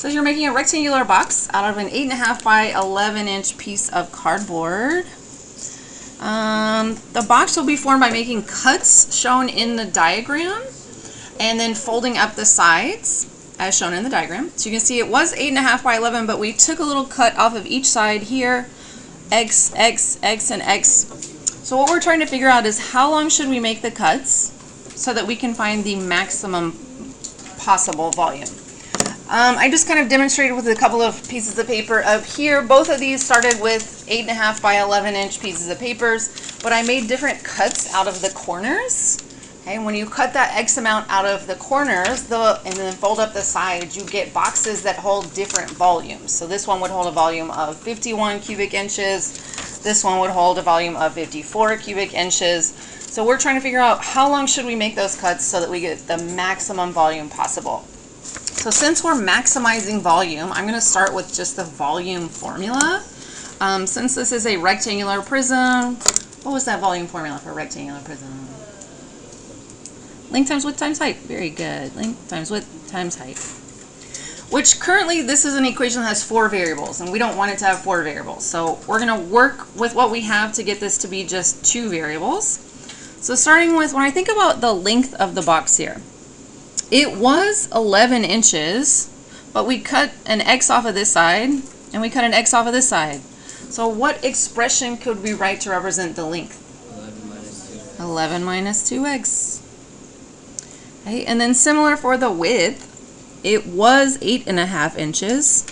So you're making a rectangular box out of an 8.5 by 11 inch piece of cardboard. The box will be formed by making cuts shown in the diagram and then folding up the sides as shown in the diagram. So you can see it was 8.5 by 11, but we took a little cut off of each side here, X, X, X, and X. So what we're trying to figure out is how long should we make the cuts so that we can find the maximum possible volume. I just kind of demonstrated with a couple of pieces of paper up here. Both of these started with 8.5 by 11 inch pieces of papers, but I made different cuts out of the corners. Okay, when you cut that X amount out of the corners and then fold up the sides, you get boxes that hold different volumes. So this one would hold a volume of 51 cubic inches. This one would hold a volume of 54 cubic inches. So we're trying to figure out how long should we make those cuts so that we get the maximum volume possible. So since we're maximizing volume, I'm going to start with just the volume formula. Since this is a rectangular prism, what was that volume formula for a rectangular prism? Length times width times height. Very good. Length times width times height. Which currently this is an equation that has 4 variables, and we don't want it to have 4 variables. So we're going to work with what we have to get this to be just 2 variables. So starting with, when I think about the length of the box here, it was 11 inches, but we cut an X off of this side, and we cut an X off of this side. So what expression could we write to represent the length? 11 minus 2x. Okay, and then similar for the width, it was 8.5 inches,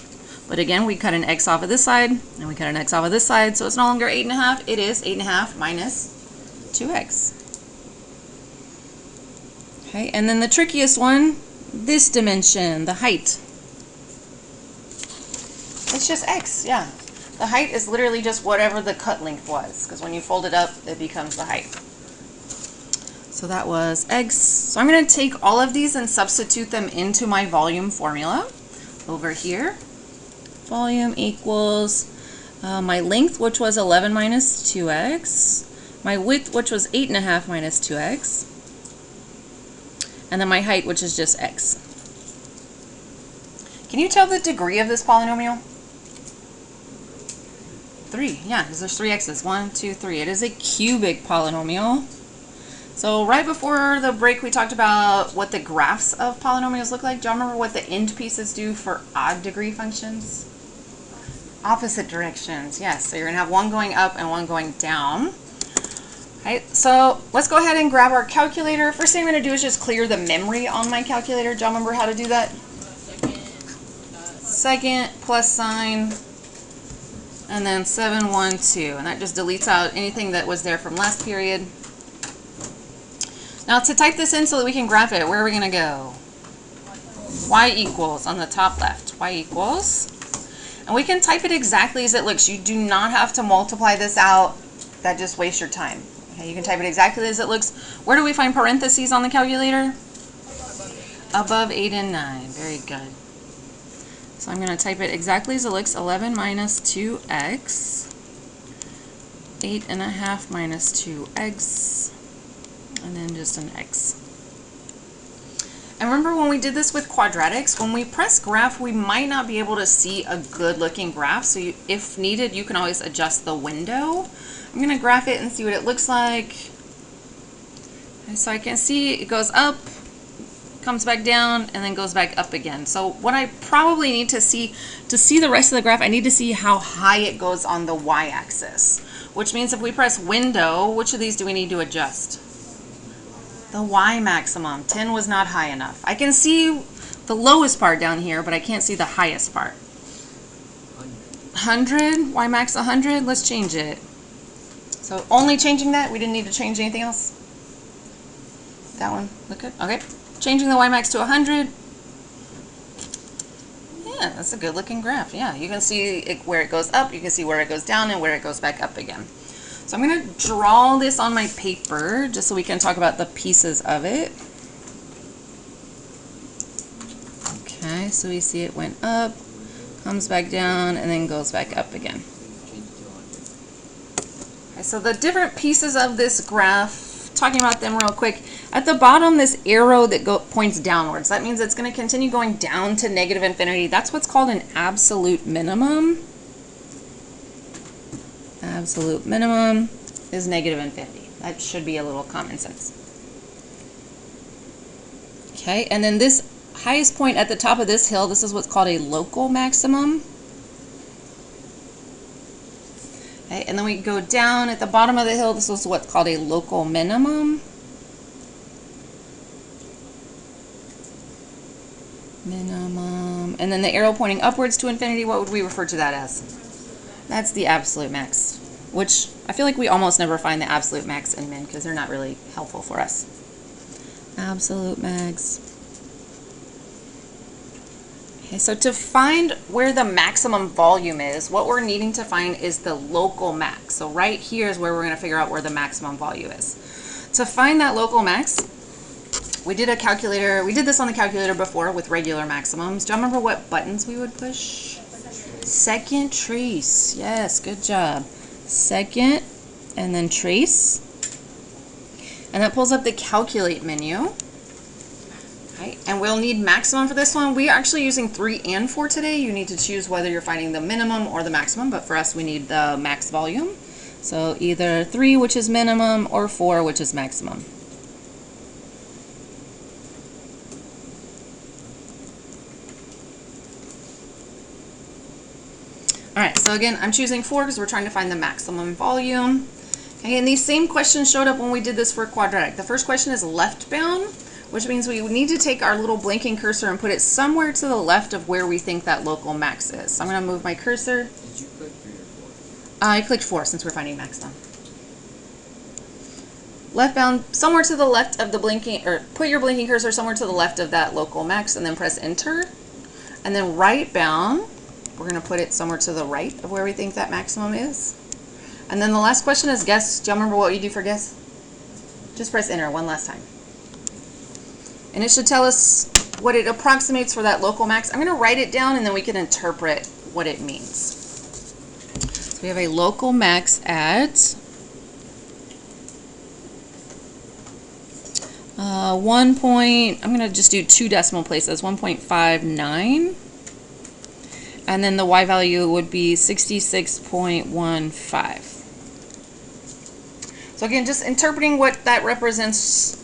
but again, we cut an X off of this side, and we cut an X off of this side, so it's no longer 8.5, it is 8.5 minus 2x. Okay, and then the trickiest one, this dimension, the height. It's just X, yeah. The height is literally just whatever the cut length was, because when you fold it up, it becomes the height. So that was X. So I'm going to take all of these and substitute them into my volume formula over here. Volume equals my length, which was 11 minus 2x, my width, which was 8.5 minus 2x, and then my height, which is just x. Can you tell the degree of this polynomial? 3, yeah, because there's 3 x's. 1, 2, 3. It is a cubic polynomial. So right before the break, we talked about what the graphs of polynomials look like. Do you remember what the end pieces do for odd degree functions? Opposite directions, yes. So you're going to have one going up and one going down. Right, so let's go ahead and grab our calculator. First thing I'm going to do is just clear the memory on my calculator. Do you remember how to do that? Second, plus sign, and then 712. And that just deletes out anything that was there from last period. Now to type this in so that we can graph it, where are we going to go? Y equals on the top left. Y equals. And we can type it exactly as it looks. You do not have to multiply this out. That just wastes your time. Okay, you can type it exactly as it looks. Where do we find parentheses on the calculator? Above 8 and 9. Very good. So I'm going to type it exactly as it looks. 11 minus 2x. 8.5 minus 2x. And then just an x. And remember when we did this with quadratics, when we press graph, we might not be able to see a good looking graph. So if needed, you can always adjust the window. I'm going to graph it and see what it looks like. Okay, so I can see it goes up, comes back down, and then goes back up again. So what I probably need to see the rest of the graph, I need to see how high it goes on the y-axis. Which means if we press window, which of these do we need to adjust? The y maximum. 10 was not high enough. I can see the lowest part down here, but I can't see the highest part. 100, y max 100, let's change it. So only changing that, we didn't need to change anything else. That one, look good? Okay, changing the y max to 100. Yeah, that's a good looking graph. Yeah, you can see where it goes up, you can see where it goes down, and where it goes back up again. So I'm going to draw this on my paper just so we can talk about the pieces of it. Okay, so we see it went up, comes back down, and then goes back up again. Okay, so the different pieces of this graph talking about them real quick. At the bottom, this arrow that points downwards, that means it's going to continue going down to negative infinity. That's what's called an absolute minimum. Absolute minimum is negative infinity. That should be a little common sense. Okay, and then this highest point at the top of this hill, this is what's called a local maximum. Okay, and then we go down at the bottom of the hill, this is what's called a local minimum. Minimum. And then the arrow pointing upwards to infinity, what would we refer to that as? That's the absolute max, which I feel like we almost never find the absolute max in min because they're not really helpful for us. Absolute max. Okay, so to find where the maximum volume is, what we're needing to find is the local max. So right here is where we're going to figure out where the maximum volume is. To find that local max, we did a calculator. We did this on the calculator before with regular maximums. Do you remember what buttons we would push? Second trace. Yes, good job. Second, and then trace. And that pulls up the calculate menu. Okay, and we'll need maximum for this one. We are actually using 3 and 4 today. You need to choose whether you're finding the minimum or the maximum, but for us we need the max volume. So either 3, which is minimum, or 4, which is maximum. Alright, so again, I'm choosing 4 because we're trying to find the maximum volume. Okay, and these same questions showed up when we did this for quadratic. The first question is left bound, which means we need to take our little blinking cursor and put it somewhere to the left of where we think that local max is. So I'm going to move my cursor. Did you click 3 or 4? I clicked 4 since we're finding max bound. Left bound, somewhere to the left of the blinking, or put your blinking cursor somewhere to the left of that local max and then press enter. And then right bound, we're going to put it somewhere to the right of where we think that maximum is. And then the last question is guess. Do you remember what you do for guess? Just press enter one last time. And it should tell us what it approximates for that local max. I'm going to write it down and then we can interpret what it means. So we have a local max at 1 point, I'm going to just do 2 decimal places, 1.59. And then the y value would be 66.15. So again, just interpreting what that represents.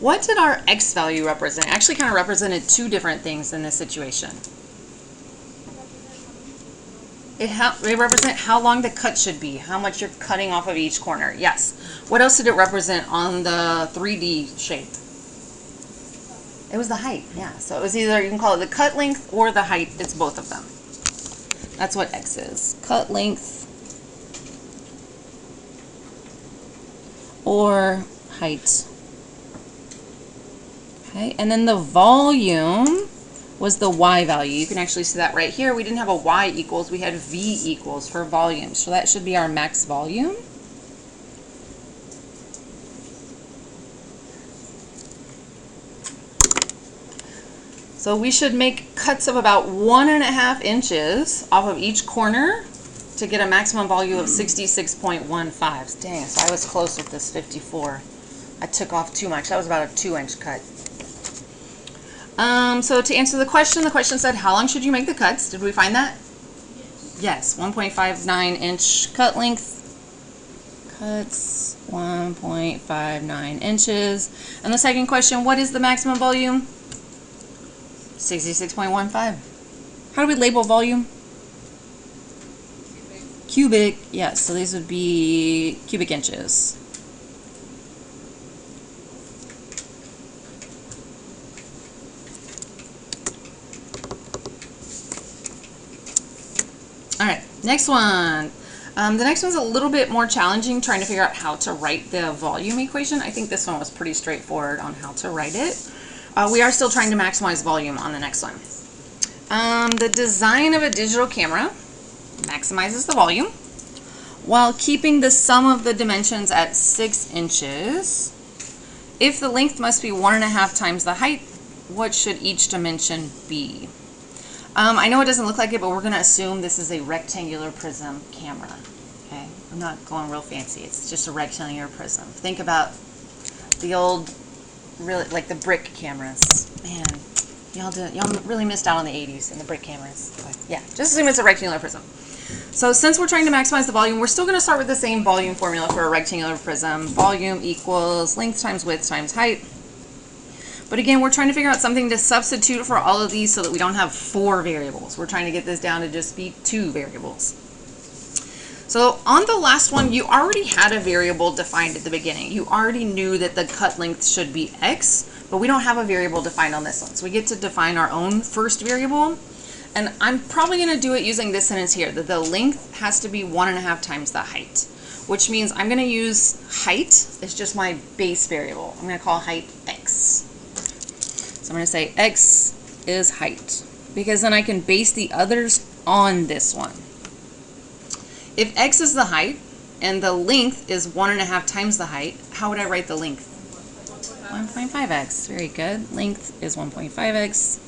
What did our x value represent? It actually kind of represented 2 different things in this situation. It represent how long the cut should be, how much you're cutting off of each corner. Yes. What else did it represent on the 3D shape? It was the height, yeah. So it was either, you can call it the cut length or the height. It's both of them. That's what x is. Cut length or height. Okay, and then the volume was the y value. You can actually see that right here. We didn't have a y equals, we had v equals for volume. So that should be our max volume. So we should make cuts of about 1.5 inches off of each corner to get a maximum volume of 66.15. Dang, so I was close with this 54. I took off too much. That was about a 2-inch cut. So to answer the question said, how long should you make the cuts? Did we find that? Yes, 1.59 inch cut length. Cuts 1.59 inches. And the second question, what is the maximum volume? 66.15. How do we label volume? Cubic. Yes, so these would be cubic inches. All right, next one. The next one's a little bit more challenging, trying to figure out how to write the volume equation. I think this one was pretty straightforward on how to write it. We are still trying to maximize volume on the next one. The design of a digital camera maximizes the volume while keeping the sum of the dimensions at 6 inches. If the length must be 1.5 times the height, what should each dimension be? I know it doesn't look like it, but we're going to assume this is a rectangular prism camera. Okay, I'm not going real fancy. It's just a rectangular prism. Think about the old, really, like the brick cameras. Man, y'all really missed out on the 80s and the brick cameras. But yeah, just assume it's a rectangular prism. So since we're trying to maximize the volume, we're still going to start with the same volume formula for a rectangular prism. Volume equals length times width times height. But again, we're trying to figure out something to substitute for all of these so that we don't have 4 variables. We're trying to get this down to just be 2 variables. So on the last one, you already had a variable defined at the beginning. You already knew that the cut length should be x, but we don't have a variable defined on this one. So we get to define our own first variable. And I'm probably going to do it using this sentence here, that the length has to be 1.5 times the height, which means I'm going to use height as just my base variable. I'm going to call height x. So I'm going to say x is height, because then I can base the others on this one. If x is the height and the length is 1.5 times the height, how would I write the length? 1.5x. Very good. Length is 1.5x.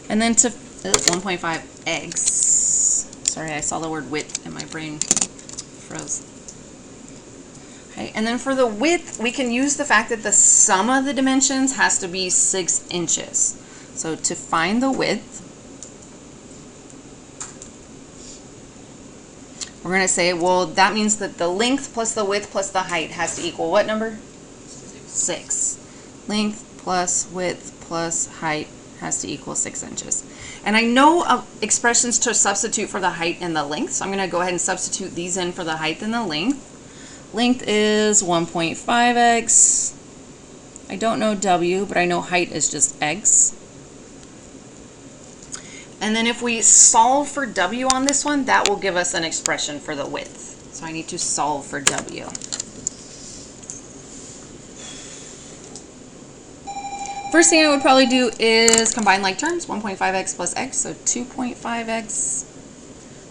And then to 1.5x. Sorry, I saw the word width and my brain froze. Okay, and then for the width, we can use the fact that the sum of the dimensions has to be 6 inches. So to find the width, we're going to say, well, that means that the length plus the width plus the height has to equal what number? 6. Length plus width plus height has to equal 6 inches. And I know expressions to substitute for the height and the length, so I'm going to go ahead and substitute these in for the height and the length. Length is 1.5x. I don't know w, but I know height is just x. And then if we solve for w on this one, that will give us an expression for the width. So I need to solve for w. First thing I would probably do is combine like terms, 1.5x plus x, so 2.5x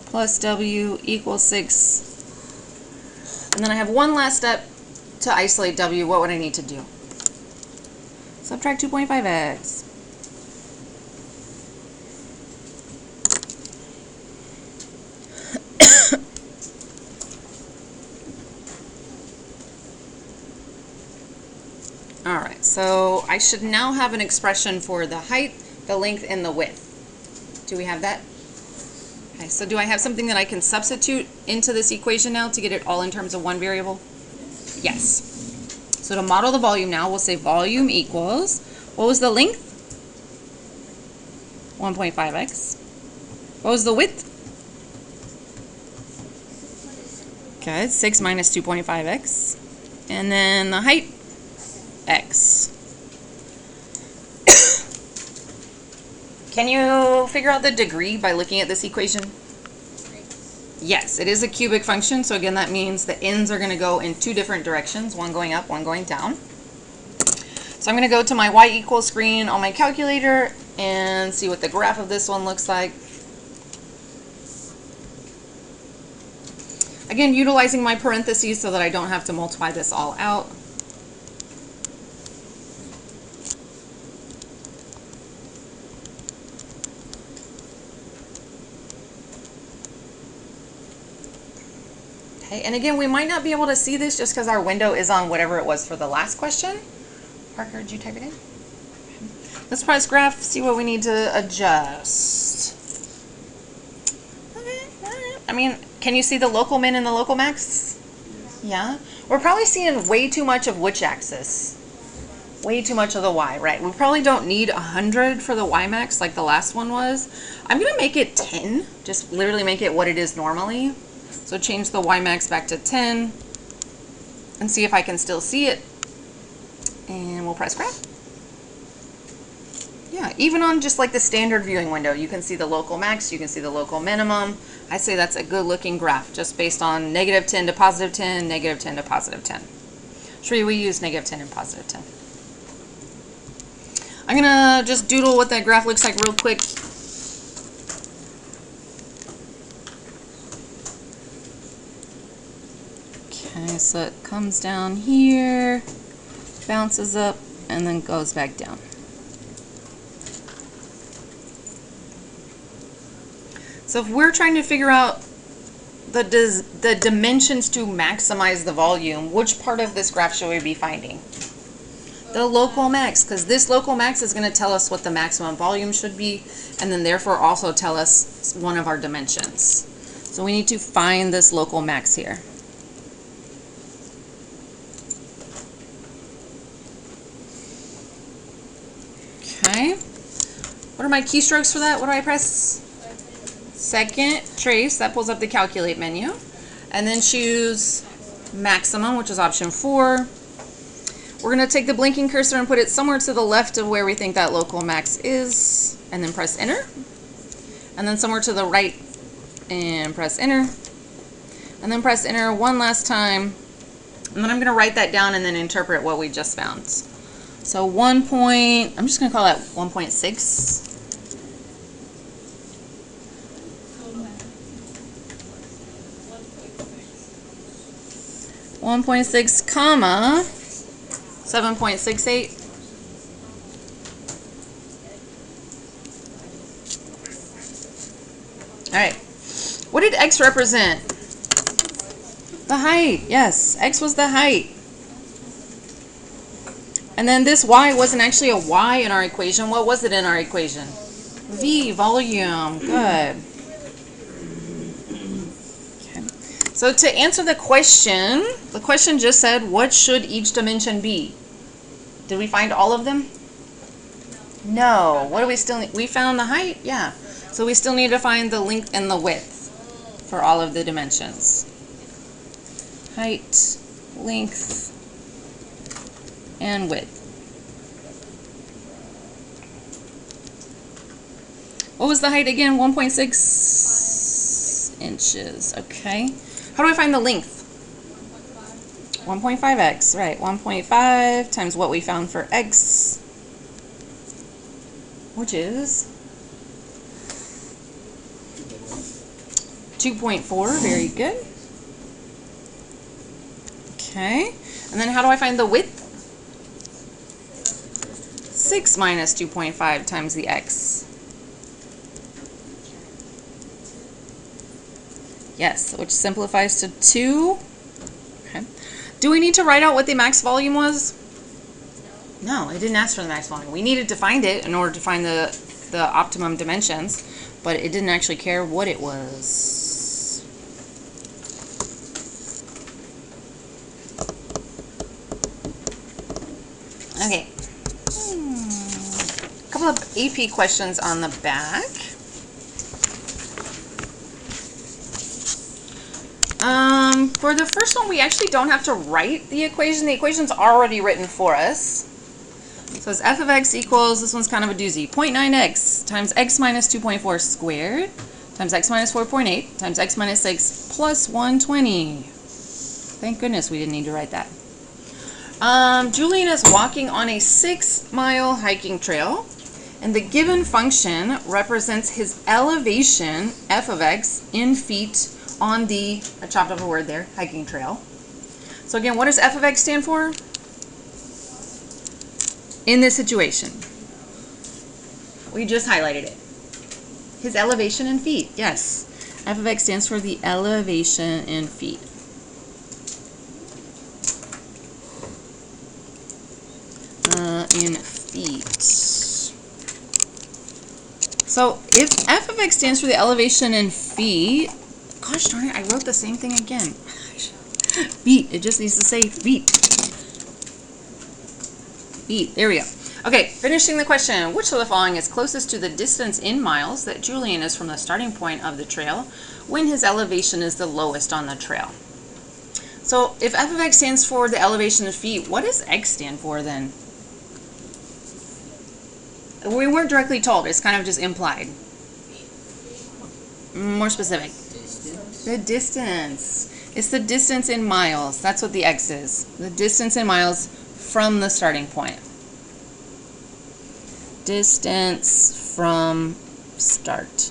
plus w equals 6. And then I have one last step to isolate w. What would I need to do? Subtract 2.5x. Alright, so I should now have an expression for the height, the length, and the width. Do we have that? Okay, so do I have something that I can substitute into this equation now to get it all in terms of one variable? Yes. So to model the volume now, we'll say volume equals, what was the length? 1.5x. What was the width? Okay, 6 minus 2.5x. And then the height? X. Can you figure out the degree by looking at this equation? Yes, it is a cubic function, so again that means the ends are going to go in 2 different directions, one going up, one going down. So I'm going to go to my y equals screen on my calculator and see what the graph of this one looks like. Again, utilizing my parentheses so that I don't have to multiply this all out. Okay, and again, we might not be able to see this just because our window is on whatever it was for the last question. Parker, did you type it in? Let's press graph, see what we need to adjust. Okay, I mean, can you see the local min and the local max? Yeah? We're probably seeing way too much of which axis? Way too much of the y, right? We probably don't need 100 for the y max like the last one was. I'm going to make it 10, just literally make it what it is normally. So change the y max back to 10 and see if I can still see it. And we'll press graph. Yeah, even on just like the standard viewing window, you can see the local max, you can see the local minimum. I say that's a good looking graph just based on -10 to +10, -10 to +10. Sure, we use -10 and +10. I'm gonna just doodle what that graph looks like real quick. Okay, so it comes down here, bounces up, and then goes back down. So if we're trying to figure out the dimensions to maximize the volume, which part of this graph should we be finding? The local max, because this local max is going to tell us what the maximum volume should be, and then therefore also tell us one of our dimensions. So we need to find this local max here. Okay. What are my keystrokes for that? What do I press? Second trace. That pulls up the calculate menu. And then choose maximum, which is option 4. We're going to take the blinking cursor and put it somewhere to the left of where we think that local max is, and then press enter. And then somewhere to the right and press enter. And then press enter one last time. And then I'm going to write that down and then interpret what we just found. So I'm just going to call that 1.6. 1.6 comma 7.68. All right. What did x represent? The height. Yes, x was the height. And then this y wasn't actually a y in our equation. What was it in our equation? V, volume. Good. Okay. So to answer the question just said, what should each dimension be? Did we find all of them? No. What do we still need? We found the height? Yeah. So we still need to find the length and the width for all of the dimensions. Height, length, and width. What was the height again? 1.6 inches. Okay. How do I find the length? 1.5x, right. 1.5 times what we found for x, which is 2.4. Very good. Okay. And then how do I find the width? 6 minus 2.5 times the x. Yes, which simplifies to 2. Okay. Do we need to write out what the max volume was? No, it didn't ask for the max volume. We needed to find it in order to find the optimum dimensions, but it didn't actually care what it was. Okay. A couple of AP questions on the back. For the first one, we actually don't have to write the equation. The equation's already written for us. So it's f of x equals, this one's kind of a doozy, 0.9x times x minus 2.4 squared times x minus 4.8 times x minus 6 plus 120. Thank goodness we didn't need to write that. Julian is walking on a 6-mile hiking trail, and the given function represents his elevation, f of x, in feet on the, I chopped up a word there, hiking trail. So again, what does f of x stand for? In this situation. We just highlighted it. His elevation in feet, yes. F of x stands for the elevation in feet. In feet. So if f of x stands for the elevation in feet, gosh darn it, I wrote the same thing again. Feet, it just needs to say feet. Feet, there we go. Okay, finishing the question. Which of the following is closest to the distance in miles that Julian is from the starting point of the trail when his elevation is the lowest on the trail? So if f of x stands for the elevation in feet, what does x stand for then? We weren't directly told, it's kind of just implied. More specific. The distance. It's the distance in miles. That's what the x is. The distance in miles from the starting point. Distance from start.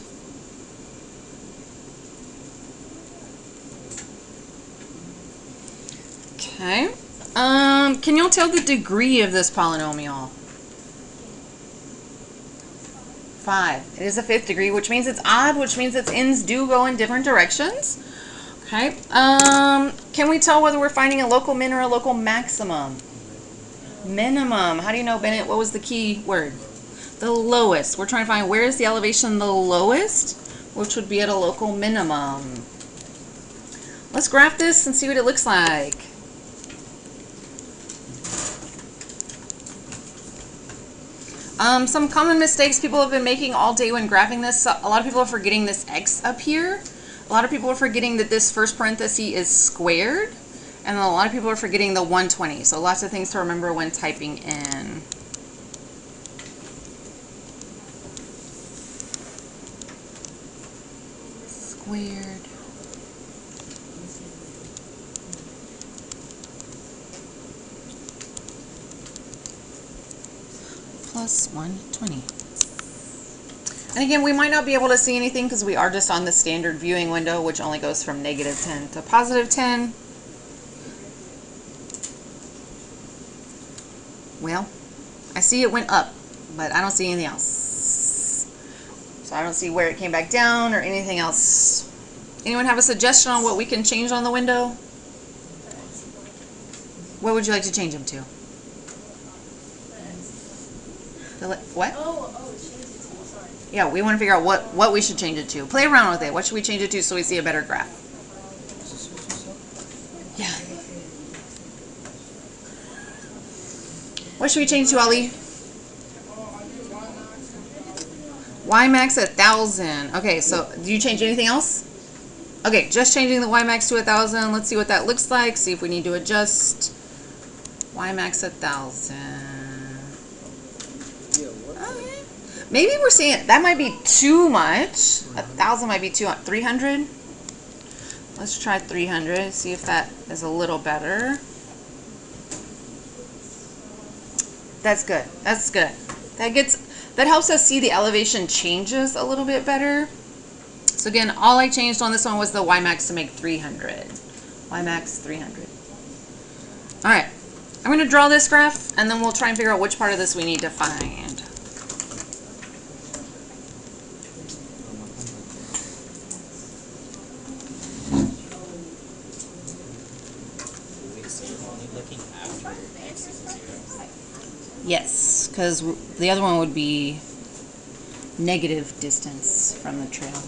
Okay. Can y'all tell the degree of this polynomial? 5. It is a 5th degree, which means it's odd, which means its ends do go in different directions. Okay. Can we tell whether we're finding a local min or a local maximum? Minimum. How do you know, Bennett? What was the key word? The lowest. We're trying to find where is the elevation the lowest, which would be at a local minimum. Let's graph this and see what it looks like. Some common mistakes people have been making all day when graphing this. A lot of people are forgetting this x up here. A lot of people are forgetting that this first parenthesis is squared. And a lot of people are forgetting the 120. So lots of things to remember when typing in. Squared. Plus 120. And again, we might not be able to see anything because we are just on the standard viewing window, which only goes from -10 to +10. Well, I see it went up, but I don't see anything else. So I don't see where it came back down or anything else. Anyone have a suggestion on what we can change on the window? What would you like to change them to? What? Change it to, sorry. Yeah, we want to figure out what we should change it to. Play around with it. What should we change it to so we see a better graph? Yeah. What should we change to, Ali? Y max 1,000. Okay, so do you change anything else? Okay, just changing the Y max to 1,000. Let's see what that looks like. See if we need to adjust. Y max 1,000. Okay. Maybe we're seeing that might be too much. 1,000 might be too much. 300. Let's try 300. See if that is a little better. That's good. That's good. That helps us see the elevation changes a little bit better. So again, all I changed on this one was the Y max to make 300. Y max 300. All right. I'm going to draw this graph, and then we'll try and figure out which part of this we need to find. Yes, because the other one would be negative distance from the trail.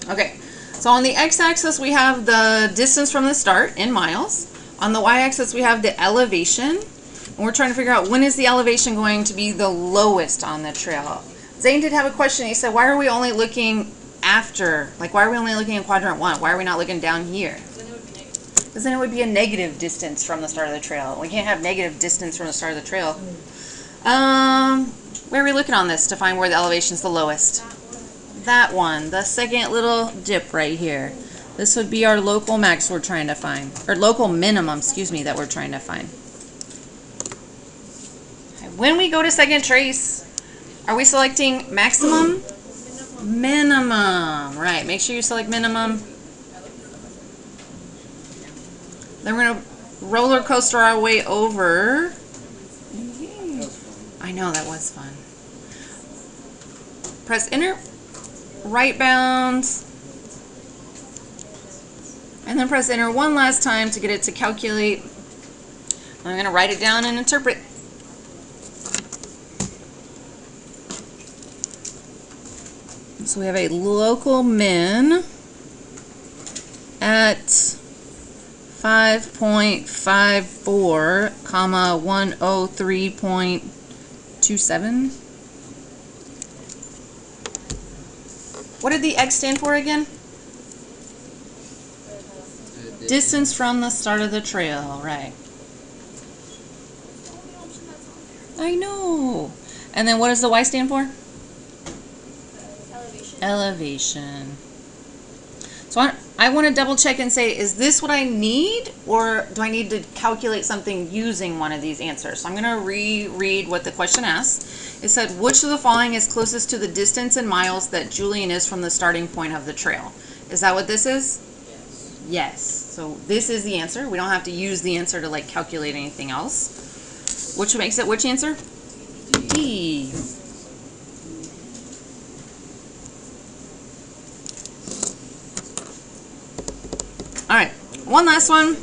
Okay, so on the x-axis we have the distance from the start in miles. On the y-axis we have the elevation. And we're trying to figure out when is the elevation going to be the lowest on the trail. Zane did have a question. He said, why are we only looking after? Like, why are we only looking in quadrant 1? Why are we not looking down here? Because then it would be a negative distance from the start of the trail. We can't have negative distance from the start of the trail. Where are we looking on this to find where the elevation is the lowest? That one, the second little dip right here. This would be our local max we're trying to find, or local minimum, excuse me, that we're trying to find. When we go to second trace, are we selecting maximum? Minimum, right. Make sure you select minimum. Then we're going to roller coaster our way over. I know, that was fun. Press enter, right bounds, and then press enter one last time to get it to calculate. I'm going to write it down and interpret. So we have a local min at 5.54, comma 103.27. What did the x stand for again? Distance from the start of the trail, right. I know. And then what does the y stand for? Elevation. So I want to double check and say, is this what I need, or do I need to calculate something using one of these answers? So I'm going to reread what the question asked. It said, which of the following is closest to the distance in miles that Julian is from the starting point of the trail? Is that what this is? Yes. So this is the answer. We don't have to use the answer to like calculate anything else. Which makes it which answer? D. One last one.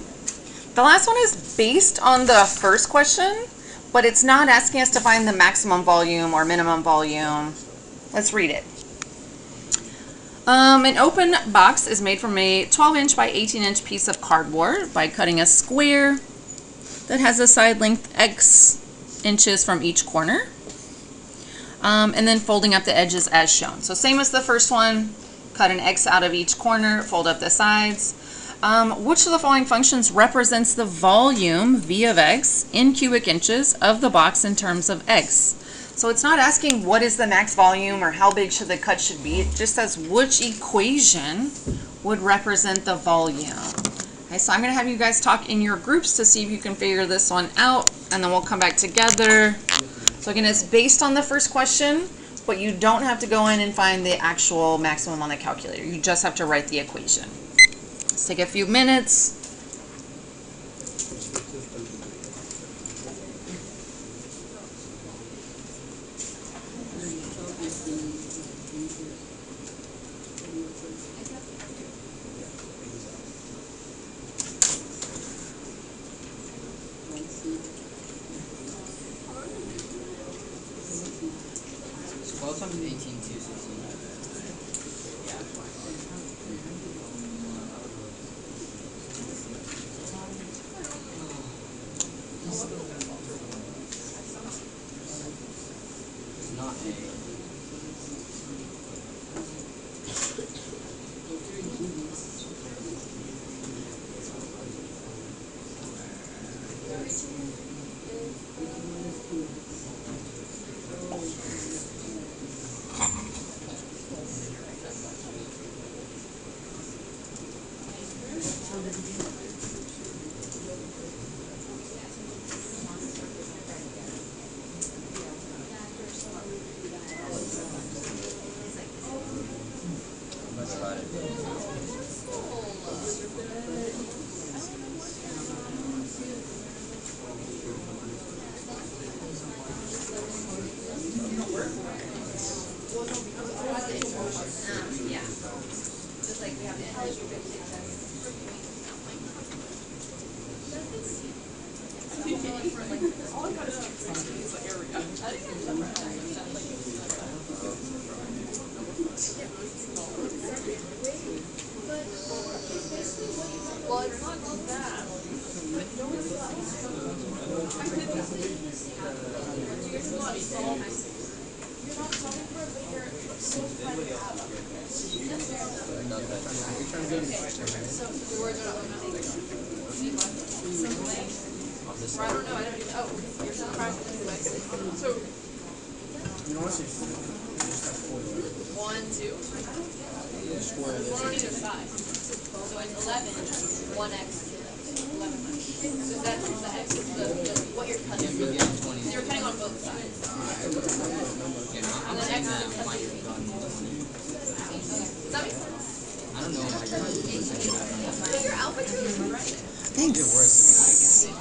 The last one is based on the first question, but it's not asking us to find the maximum volume or minimum volume. Let's read it. An open box is made from a 12-inch by 18-inch piece of cardboard by cutting a square that has a side length x inches from each corner, and then folding up the edges as shown. So same as the first one, cut an x out of each corner, fold up the sides. Which of the following functions represents the volume, v of x, in cubic inches of the box in terms of x? So it's not asking what is the max volume or how big should the cut should be. It just says which equation would represent the volume. Okay, so I'm going to have you guys talk in your groups to see if you can figure this one out, and then we'll come back together. So again, it's based on the first question, but you don't have to go in and find the actual maximum on the calculator. You just have to write the equation. Let's take a few minutes. Thanks.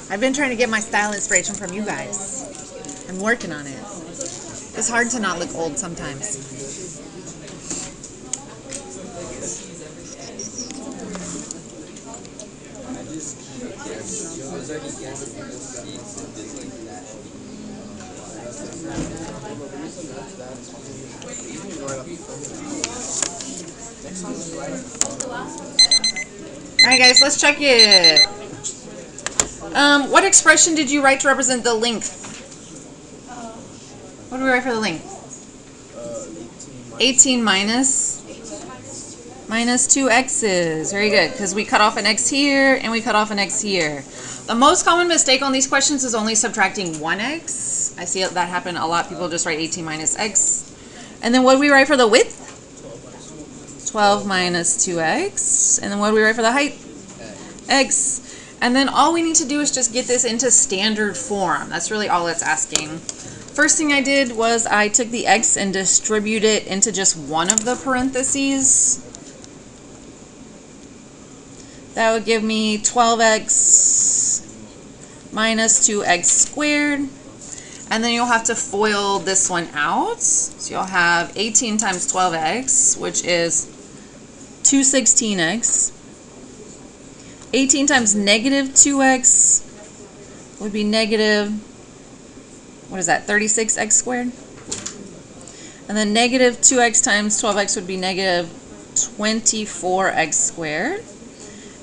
I've been trying to get my style inspiration from you guys. I'm working on it. It's hard to not look old sometimes. Alright guys, let's check it. What expression did you write to represent the length? What do we write for the length? 18 minus 2 x's. Very good, because we cut off an x here and we cut off an x here. The most common mistake on these questions is only subtracting 1x. I see that happen a lot. People just write 18 minus x. And then what do we write for the width? 12 minus 2x. And then what do we write for the height? X. And then all we need to do is just get this into standard form. That's really all it's asking. First thing I did was I took the x and distributed it into just one of the parentheses. That would give me 12x minus 2x squared. And then you'll have to FOIL this one out. So you'll have 18 times 12x, which is 216x, 18 times negative 2x would be negative, what is that, 36x squared? And then negative 2x times 12x would be negative 24x squared.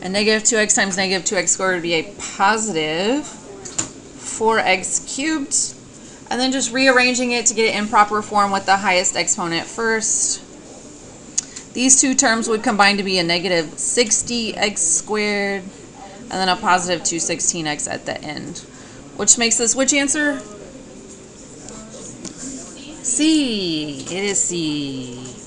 And negative 2x times negative 2x squared would be a positive 4x cubed. And then just rearranging it to get it in proper form with the highest exponent first. These two terms would combine to be a negative 60x squared and then a positive 216x at the end. Which makes this which answer? C. It is C.